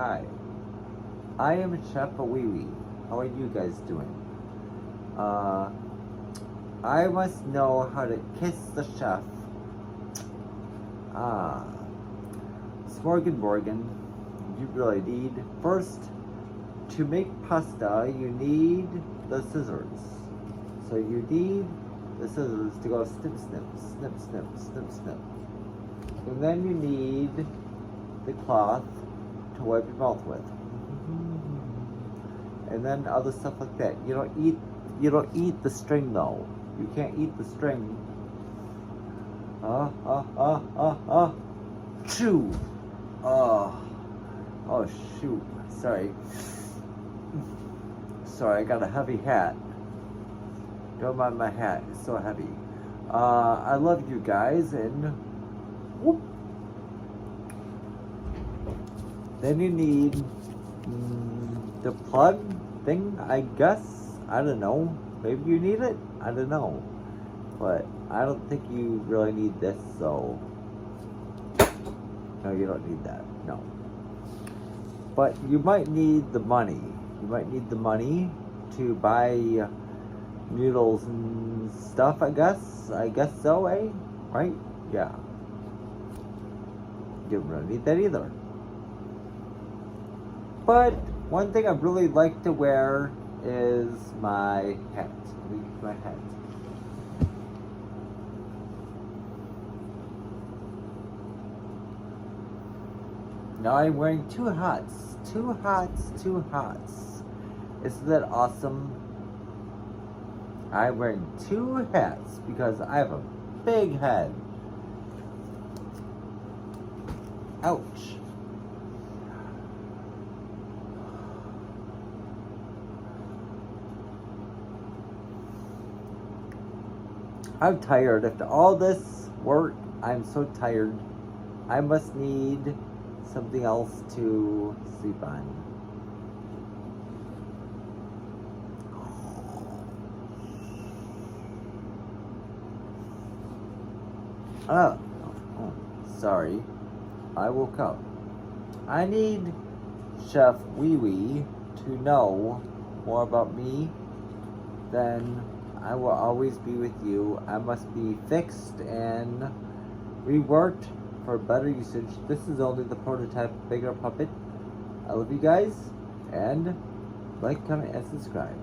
Hi, I am Chef Wee. How are you guys doing? I must know how to kiss the chef. Ah, Morgan, you really need. First, to make pasta, you need the scissors. So you need the scissors to go snip, snip, snip, snip, snip, snip. And then you need the cloth to wipe your mouth with. And then other stuff like that. You don't eat the string though. You can't eat the string. Chew. Oh shoot. Sorry, I got a heavy hat. Don't mind my hat, it's so heavy. I love you guys, and whoop. Then you need the plug thing, I guess. I don't know. Maybe you need it? I don't know. But I don't think you really need this, so. No, you don't need that. No. But you might need the money. You might need the money to buy noodles and stuff, I guess. I guess so, eh? Right? Yeah. You don't really need that either. But one thing I really like to wear is my hat. My hat. Now I'm wearing two hats. Two hats. Isn't that awesome? I'm wearing two hats because I have a big head. Ouch. I'm tired. After all this work, I'm so tired. I must need something else to sleep on. Oh, sorry. I woke up. I need Chef Wee to know more about me. Then I will always be with you. I must be fixed and reworked for better usage. This is only the prototype bigger puppet. I love you guys, and like, comment, and subscribe.